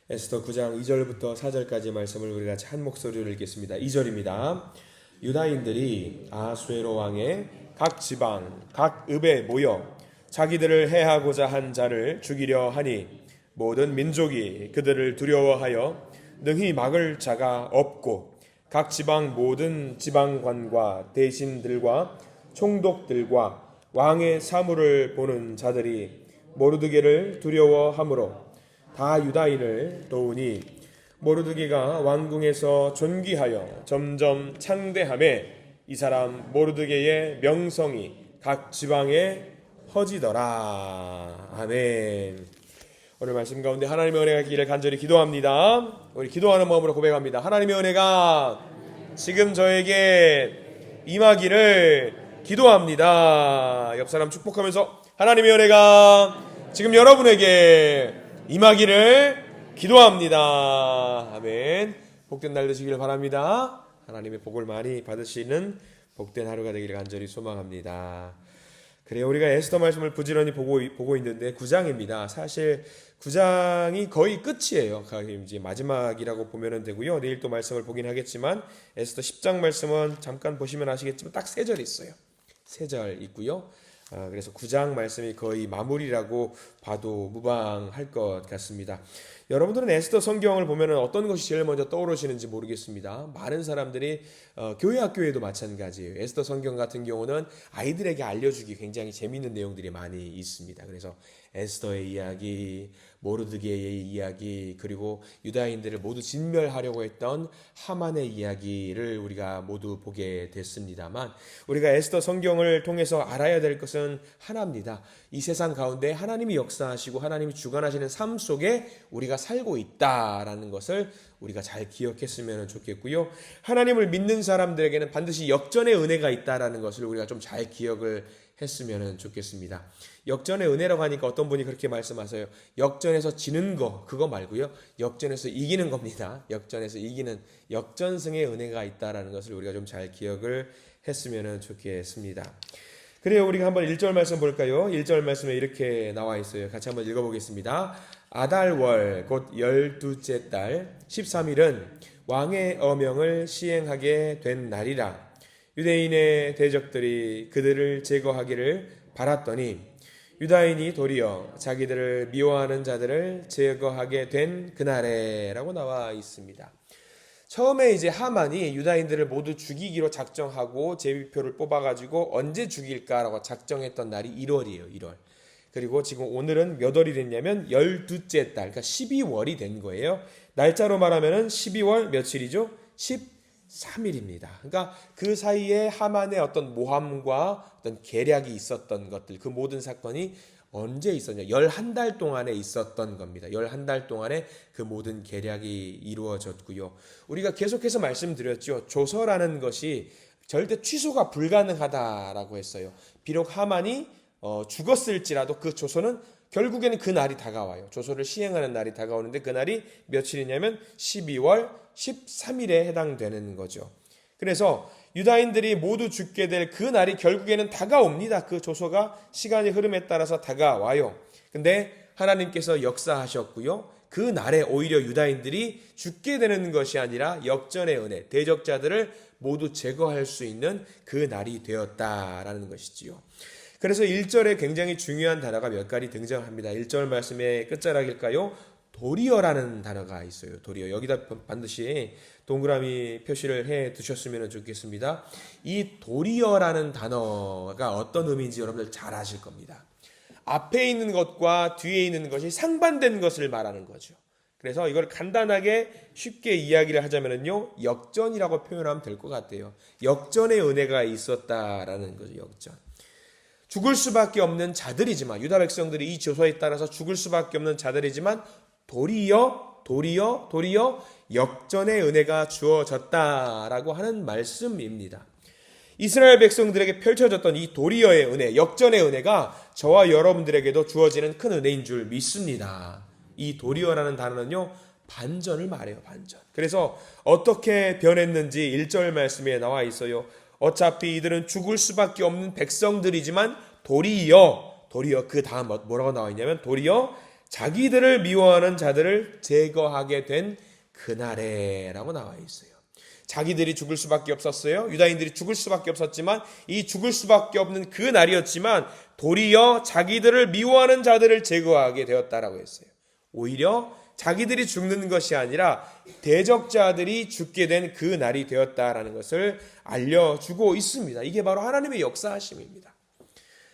에스더 9장 2절부터 4절까지 말씀을 우리가 같이 한 목소리로 읽겠습니다. 2절입니다. 유다인들이 아수에로 왕의 각 지방 각 읍에 모여 자기들을 해하고자 한 자를 죽이려 하니 모든 민족이 그들을 두려워하여 능히 막을 자가 없고 각 지방 모든 지방관과 대신들과 총독들과 왕의 사물을 보는 자들이 모르드게를 두려워하므로 다 유다인을 도우니 모르드게가 왕궁에서 존귀하여 점점 창대함에 이 사람 모르드게의 명성이 각 지방에 퍼지더라. 아멘. 오늘 말씀 가운데 하나님의 은혜가 있기를 간절히 기도합니다. 우리 기도하는 마음으로 고백합니다. 하나님의 은혜가 지금 저에게 임하기를 기도합니다. 옆 사람 축복하면서 하나님의 은혜가 지금 여러분에게 임하기를 기도합니다. 아멘. 복된 날 되시길 바랍니다. 하나님의 복을 많이 받으시는 복된 하루가 되기를 간절히 소망합니다. 그래요. 우리가 에스더 말씀을 부지런히 보고 있는데 9장입니다. 사실 9장이 거의 끝이에요. 이제 마지막이라고 보면 되고요. 내일 또 말씀을 보긴 하겠지만 에스더 10장 말씀은 잠깐 보시면 아시겠지만 딱 3절 있어요. 3절 있고요. 그래서 9장 말씀이 거의 마무리라고 봐도 무방할 것 같습니다. 여러분들은 에스더 성경을 보면 어떤 것이 제일 먼저 떠오르시는지 모르겠습니다. 많은 사람들이 교회 학교에도 마찬가지예요. 에스더 성경 같은 경우는 아이들에게 알려주기 굉장히 재미있는 내용들이 많이 있습니다. 그래서 에스더의 이야기, 모르드게의 이야기, 그리고 유다인들을 모두 진멸하려고 했던 하만의 이야기를 우리가 모두 보게 됐습니다만, 우리가 에스더 성경을 통해서 알아야 될 것은 하나입니다. 이 세상 가운데 하나님이 역사하시고 하나님이 주관하시는 삶 속에 우리가 살고 있다라는 것을 우리가 잘 기억했으면 좋겠고요. 하나님을 믿는 사람들에게는 반드시 역전의 은혜가 있다라는 것을 우리가 좀 잘 기억을 했으면 좋겠습니다. 역전의 은혜라고 하니까 어떤 분이 그렇게 말씀하세요. 역전에서 지는 거 그거 말고요. 역전에서 이기는 겁니다. 역전에서 이기는 역전승의 은혜가 있다라는 것을 우리가 좀 잘 기억을 했으면 좋겠습니다. 그래요. 우리가 한번 1절 말씀 볼까요? 1절 말씀에 이렇게 나와 있어요. 같이 한번 읽어보겠습니다. 아달월 곧 12째 달 13일은 왕의 어명을 시행하게 된 날이라. 유대인의 대적들이 그들을 제거하기를 바랐더니 유다인이 도리어 자기들을 미워하는 자들을 제거하게 된 그날에 라고 나와 있습니다. 처음에 이제 하만이 유다인들을 모두 죽이기로 작정하고 제비표를 뽑아가지고 언제 죽일까라고 작정했던 날이 1월이에요. 1월. 그리고 지금 오늘은 몇 월이 됐냐면 12째 달, 그러니까 12월이 된 거예요. 날짜로 말하면 12월 며칠이죠? 13일입니다. 그러니까 그 사이에 하만의 어떤 모함과 어떤 계략이 있었던 것들, 그 모든 사건이 언제 있었냐? 11달 동안에 있었던 겁니다. 11달 동안에 그 모든 계략이 이루어졌고요. 우리가 계속해서 말씀드렸죠. 조서라는 것이 절대 취소가 불가능하다라고 했어요. 비록 하만이 죽었을지라도 그 조서는 결국에는 그 날이 다가와요. 조서를 시행하는 날이 다가오는데 그 날이 며칠이냐면 12월 13일에 해당되는 거죠. 그래서 유다인들이 모두 죽게 될 그 날이 결국에는 다가옵니다. 그 조서가 시간의 흐름에 따라서 다가와요. 근데 하나님께서 역사하셨고요. 그 날에 오히려 유다인들이 죽게 되는 것이 아니라 역전의 은혜, 대적자들을 모두 제거할 수 있는 그 날이 되었다라는 것이지요. 그래서 1절에 굉장히 중요한 단어가 몇 가지 등장합니다. 1절 말씀의 끝자락일까요? 도리어라는 단어가 있어요. 도리어. 여기다 반드시 동그라미 표시를 해 두셨으면 좋겠습니다. 이 도리어라는 단어가 어떤 의미인지 여러분들 잘 아실 겁니다. 앞에 있는 것과 뒤에 있는 것이 상반된 것을 말하는 거죠. 그래서 이걸 간단하게 쉽게 이야기를 하자면요, 역전이라고 표현하면 될 것 같아요. 역전의 은혜가 있었다라는 거죠. 역전. 죽을 수밖에 없는 자들이지만, 유다 백성들이 이 조서에 따라서 죽을 수밖에 없는 자들이지만 도리어 역전의 은혜가 주어졌다라고 하는 말씀입니다. 이스라엘 백성들에게 펼쳐졌던 이 도리어의 은혜, 역전의 은혜가 저와 여러분들에게도 주어지는 큰 은혜인 줄 믿습니다. 이 도리어라는 단어는요, 반전을 말해요. 반전. 그래서 어떻게 변했는지 1절 말씀에 나와 있어요. 어차피 이들은 죽을 수밖에 없는 백성들이지만 도리어 그 다음 뭐라고 나와 있냐면 도리어 자기들을 미워하는 자들을 제거하게 된 그날에 라고 나와 있어요. 자기들이 죽을 수밖에 없었어요. 유다인들이 죽을 수밖에 없었지만 이 죽을 수밖에 없는 그 날이었지만 도리어 자기들을 미워하는 자들을 제거하게 되었다라고 했어요. 오히려 자기들이 죽는 것이 아니라 대적자들이 죽게 된 그 날이 되었다라는 것을 알려주고 있습니다. 이게 바로 하나님의 역사하심입니다.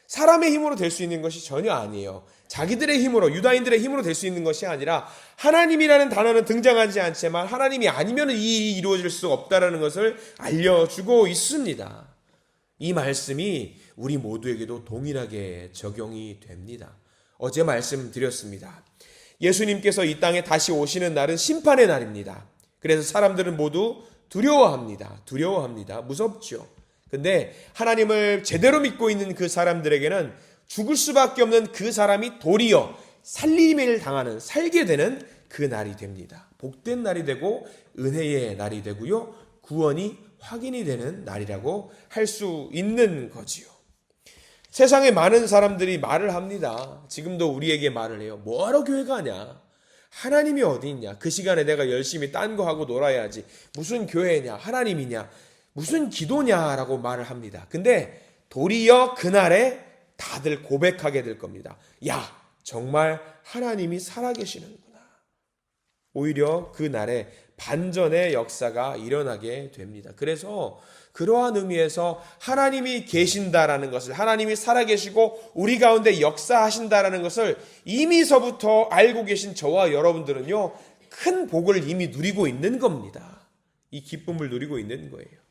사람의 힘으로 될 수 있는 것이 전혀 아니에요. 자기들의 힘으로, 유다인들의 힘으로 될 수 있는 것이 아니라 하나님이라는 단어는 등장하지 않지만 하나님이 아니면 이 일이 이루어질 수 없다라는 것을 알려주고 있습니다. 이 말씀이 우리 모두에게도 동일하게 적용이 됩니다. 어제 말씀드렸습니다. 예수님께서 이 땅에 다시 오시는 날은 심판의 날입니다. 그래서 사람들은 모두 두려워합니다. 무섭죠. 근데 하나님을 제대로 믿고 있는 그 사람들에게는 죽을 수밖에 없는 그 사람이 도리어 살림을 당하는, 살게 되는 그 날이 됩니다. 복된 날이 되고 은혜의 날이 되고요. 구원이 확인이 되는 날이라고 할 수 있는 거지요. 세상에 많은 사람들이 말을 합니다. 지금도 우리에게 말을 해요. 뭐하러 교회 가냐? 하나님이 어디 있냐? 그 시간에 내가 열심히 딴 거 하고 놀아야지. 무슨 교회냐? 하나님이냐? 무슨 기도냐라고 말을 합니다. 근데 도리어 그날에 다들 고백하게 될 겁니다. 야, 정말 하나님이 살아계시는구나. 오히려 그날에 반전의 역사가 일어나게 됩니다. 그래서 그러한 의미에서 하나님이 계신다라는 것을, 하나님이 살아계시고 우리 가운데 역사하신다라는 것을 이미서부터 알고 계신 저와 여러분들은요, 큰 복을 이미 누리고 있는 겁니다. 이 기쁨을 누리고 있는 거예요.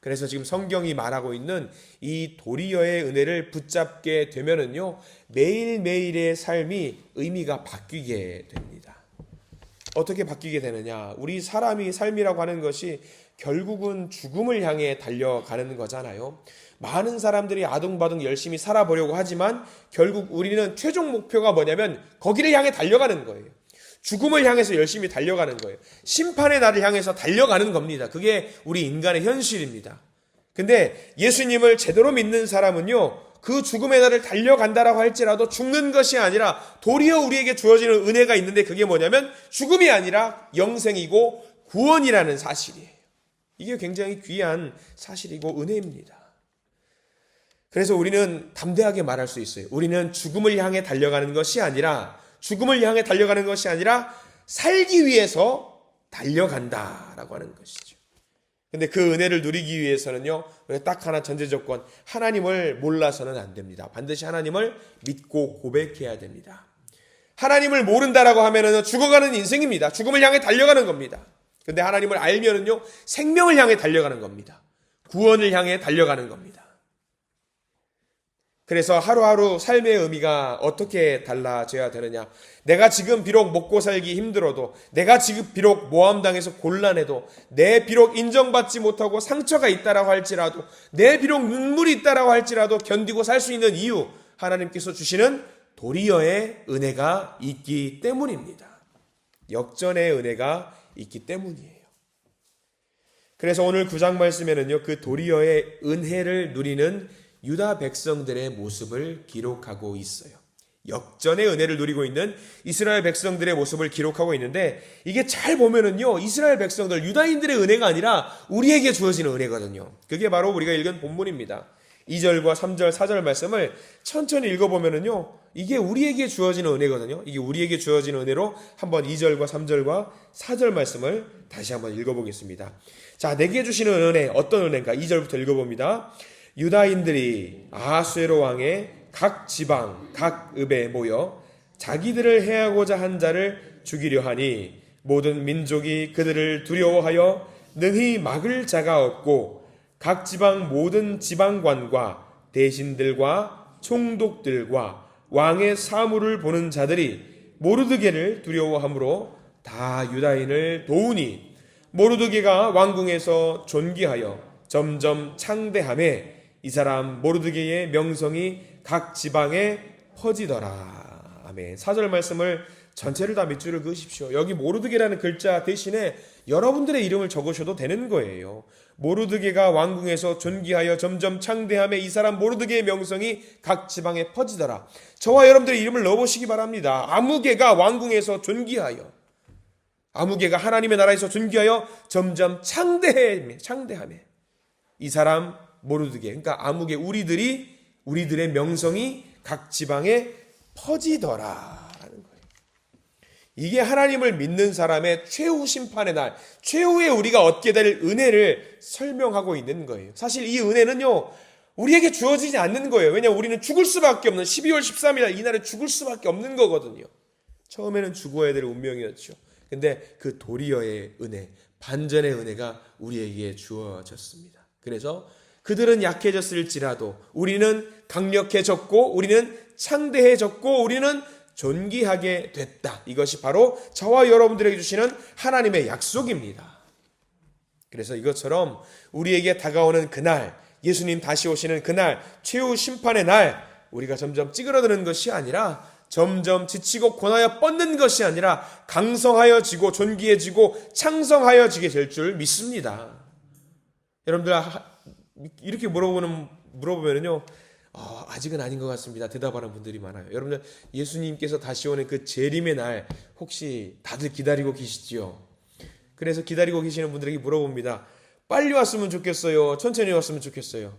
그래서 지금 성경이 말하고 있는 이 도리어의 은혜를 붙잡게 되면은요, 매일매일의 삶이 의미가 바뀌게 됩니다. 어떻게 바뀌게 되느냐? 우리 사람이 삶이라고 하는 것이 결국은 죽음을 향해 달려가는 거잖아요. 많은 사람들이 아둥바둥 열심히 살아보려고 하지만 결국 우리는 최종 목표가 뭐냐면 거기를 향해 달려가는 거예요. 죽음을 향해서 열심히 달려가는 거예요. 심판의 날을 향해서 달려가는 겁니다. 그게 우리 인간의 현실입니다. 근데 예수님을 제대로 믿는 사람은요, 그 죽음의 날을 달려간다라고 할지라도 죽는 것이 아니라 도리어 우리에게 주어지는 은혜가 있는데 그게 뭐냐면 죽음이 아니라 영생이고 구원이라는 사실이에요. 이게 굉장히 귀한 사실이고 은혜입니다. 그래서 우리는 담대하게 말할 수 있어요. 우리는 죽음을 향해 달려가는 것이 아니라 살기 위해서 달려간다라고 하는 것이죠. 근데 그 은혜를 누리기 위해서는요, 딱 하나 전제 조건, 하나님을 몰라서는 안 됩니다. 반드시 하나님을 믿고 고백해야 됩니다. 하나님을 모른다라고 하면은 죽어가는 인생입니다. 죽음을 향해 달려가는 겁니다. 근데 하나님을 알면은요, 생명을 향해 달려가는 겁니다. 구원을 향해 달려가는 겁니다. 그래서 하루하루 삶의 의미가 어떻게 달라져야 되느냐? 내가 지금 비록 먹고 살기 힘들어도, 내가 지금 비록 모함당해서 곤란해도, 내 비록 인정받지 못하고 상처가 있다라고 할지라도, 내 비록 눈물이 있다라고 할지라도 견디고 살 수 있는 이유, 하나님께서 주시는 도리어의 은혜가 있기 때문입니다. 역전의 은혜가 있기 때문이에요. 그래서 오늘 9장 말씀에는요, 그 도리어의 은혜를 누리는 유다 백성들의 모습을 기록하고 있어요. 역전의 은혜를 누리고 있는 이스라엘 백성들의 모습을 기록하고 있는데, 이게 잘 보면은요, 이스라엘 백성들, 유다인들의 은혜가 아니라 우리에게 주어지는 은혜거든요. 그게 바로 우리가 읽은 본문입니다. 2절과 3절, 4절 말씀을 천천히 읽어보면은요, 이게 우리에게 주어지는 은혜거든요. 이게 우리에게 주어지는 은혜로 한번 2절과 3절과 4절 말씀을 다시 한번 읽어보겠습니다. 자, 내게 주시는 은혜, 어떤 은혜인가? 2절부터 읽어봅니다. 유다인들이 아수에로 왕의 각 지방, 각 읍에 모여 자기들을 해하고자 한 자를 죽이려 하니 모든 민족이 그들을 두려워하여 능히 막을 자가 없고 각 지방 모든 지방관과 대신들과 총독들과 왕의 사물을 보는 자들이 모르드게를 두려워하므로 다 유다인을 도우니 모르드게가 왕궁에서 존귀하여 점점 창대하매 이 사람 모르드게의 명성이 각 지방에 퍼지더라. 아멘. 4절 말씀을 전체를 다 밑줄을 그으십시오. 여기 모르드게라는 글자 대신에 여러분들의 이름을 적으셔도 되는 거예요. 모르드게가 왕궁에서 존귀하여 점점 창대함에 이 사람 모르드게의 명성이 각 지방에 퍼지더라. 저와 여러분들의 이름을 넣어보시기 바랍니다. 아무개가 왕궁에서 존귀하여, 아무개가 하나님의 나라에서 존귀하여 점점 창대함에 이 사람 모르드게, 그러니까 아무개, 우리들의 명성이 각 지방에 퍼지더라라는 거예요. 이게 하나님을 믿는 사람의 최후 심판의 날, 최후에 우리가 얻게 될 은혜를 설명하고 있는 거예요. 사실 이 은혜는요, 우리에게 주어지지 않는 거예요. 왜냐하면 우리는 죽을 수밖에 없는 12월 13일 이날에 죽을 수밖에 없는 거거든요. 처음에는 죽어야 될 운명이었죠. 근데 그 도리어의 은혜, 반전의 은혜가 우리에게 주어졌습니다. 그래서 그들은 약해졌을지라도 우리는 강력해졌고, 우리는 창대해졌고, 우리는 존귀하게 됐다. 이것이 바로 저와 여러분들에게 주시는 하나님의 약속입니다. 그래서 이것처럼 우리에게 다가오는 그날, 예수님 다시 오시는 그날, 최후 심판의 날, 우리가 점점 찌그러드는 것이 아니라, 점점 지치고 고나여 뻗는 것이 아니라 강성하여지고 존귀해지고 창성하여지게 될 줄 믿습니다. 여러분들 이렇게 물어보면요, 아직은 아닌 것 같습니다. 대답하는 분들이 많아요. 여러분들, 예수님께서 다시 오는 그 재림의 날 혹시 다들 기다리고 계시지요? 그래서 기다리고 계시는 분들에게 물어봅니다. 빨리 왔으면 좋겠어요? 천천히 왔으면 좋겠어요?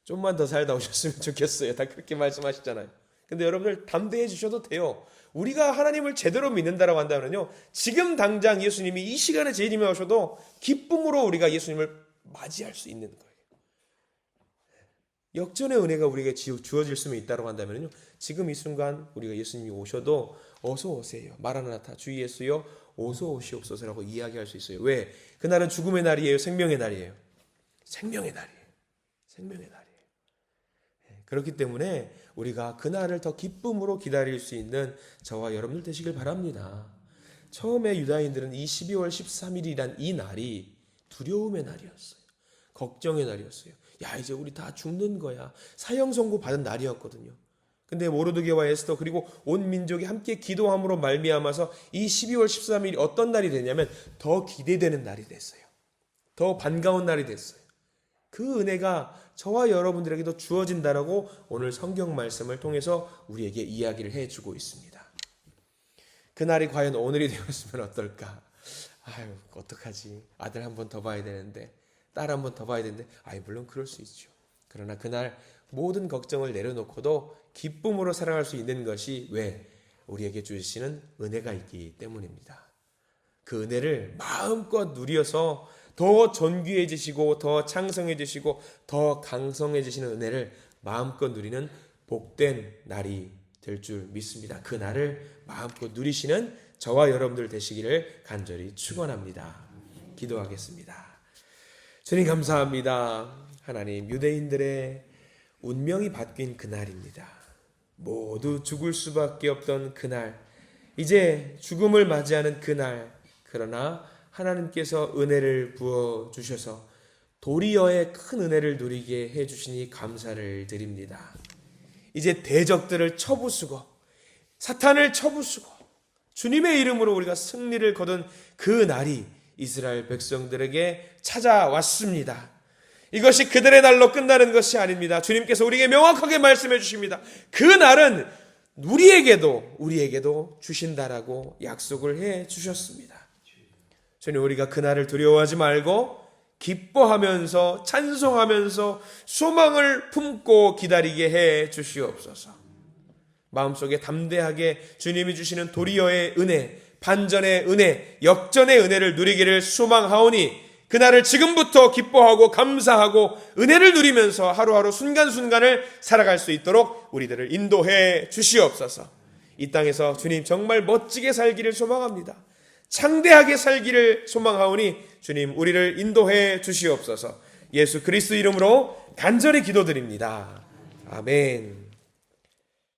좀만 더 살다 오셨으면 좋겠어요. 다 그렇게 말씀하시잖아요. 근데 여러분들 담대해 주셔도 돼요. 우리가 하나님을 제대로 믿는다라고 한다면요, 지금 당장 예수님이 이 시간에 재림에 오셔도 기쁨으로 우리가 예수님을 맞이할 수 있는 거예요. 역전의 은혜가 우리에게 주어질 수 있다고 한다면요, 지금 이 순간 우리가 예수님이 오셔도 어서 오세요, 마라나타, 주 예수여 어서 오시옵소서라고 이야기할 수 있어요. 왜? 그날은 죽음의 날이에요, 생명의 날이에요? 생명의 날이에요. 생명의 날이에요. 그렇기 때문에 우리가 그날을 더 기쁨으로 기다릴 수 있는 저와 여러분들 되시길 바랍니다. 처음에 유다인들은 이 12월 13일이란 이 날이 두려움의 날이었어요. 걱정의 날이었어요. 야, 이제 우리 다 죽는 거야. 사형 선고 받은 날이었거든요. 근데 모르드게와 에스더 그리고 온 민족이 함께 기도함으로 말미암아서 이 12월 13일이 어떤 날이 되냐면 더 기대되는 날이 됐어요. 더 반가운 날이 됐어요. 그 은혜가 저와 여러분들에게도 주어진다라고 오늘 성경 말씀을 통해서 우리에게 이야기를 해주고 있습니다. 그날이 과연 오늘이 되었으면 어떨까? 아유, 어떡하지? 아들 한 번 더 봐야 되는데, 딸 한 번 더 봐야 되는데, 물론 그럴 수 있죠. 그러나 그날 모든 걱정을 내려놓고도 기쁨으로 살아갈 수 있는 것이 왜? 우리에게 주시는 은혜가 있기 때문입니다. 그 은혜를 마음껏 누려서 더 존귀해지시고 더 창성해지시고 더 강성해지시는 은혜를 마음껏 누리는 복된 날이 될 줄 믿습니다. 그 날을 마음껏 누리시는 저와 여러분들 되시기를 간절히 축원합니다. 기도하겠습니다. 주님 감사합니다. 하나님, 유대인들의 운명이 바뀐 그날입니다. 모두 죽을 수밖에 없던 그날, 이제 죽음을 맞이하는 그날, 그러나 하나님께서 은혜를 부어주셔서 도리어의 큰 은혜를 누리게 해주시니 감사를 드립니다. 이제 대적들을 쳐부수고 사탄을 쳐부수고 주님의 이름으로 우리가 승리를 거둔 그 날이 이스라엘 백성들에게 찾아왔습니다. 이것이 그들의 날로 끝나는 것이 아닙니다. 주님께서 우리에게 명확하게 말씀해 주십니다. 그 날은 우리에게도 주신다라고 약속을 해 주셨습니다. 주님, 우리가 그 날을 두려워하지 말고 기뻐하면서 찬송하면서 소망을 품고 기다리게 해 주시옵소서. 마음속에 담대하게 주님이 주시는 도리어의 은혜, 반전의 은혜, 역전의 은혜를 누리기를 소망하오니 그날을 지금부터 기뻐하고 감사하고 은혜를 누리면서 하루하루 순간순간을 살아갈 수 있도록 우리들을 인도해 주시옵소서. 이 땅에서 주님 정말 멋지게 살기를 소망합니다. 창대하게 살기를 소망하오니 주님 우리를 인도해 주시옵소서. 예수 그리스도 이름으로 간절히 기도드립니다. 아멘.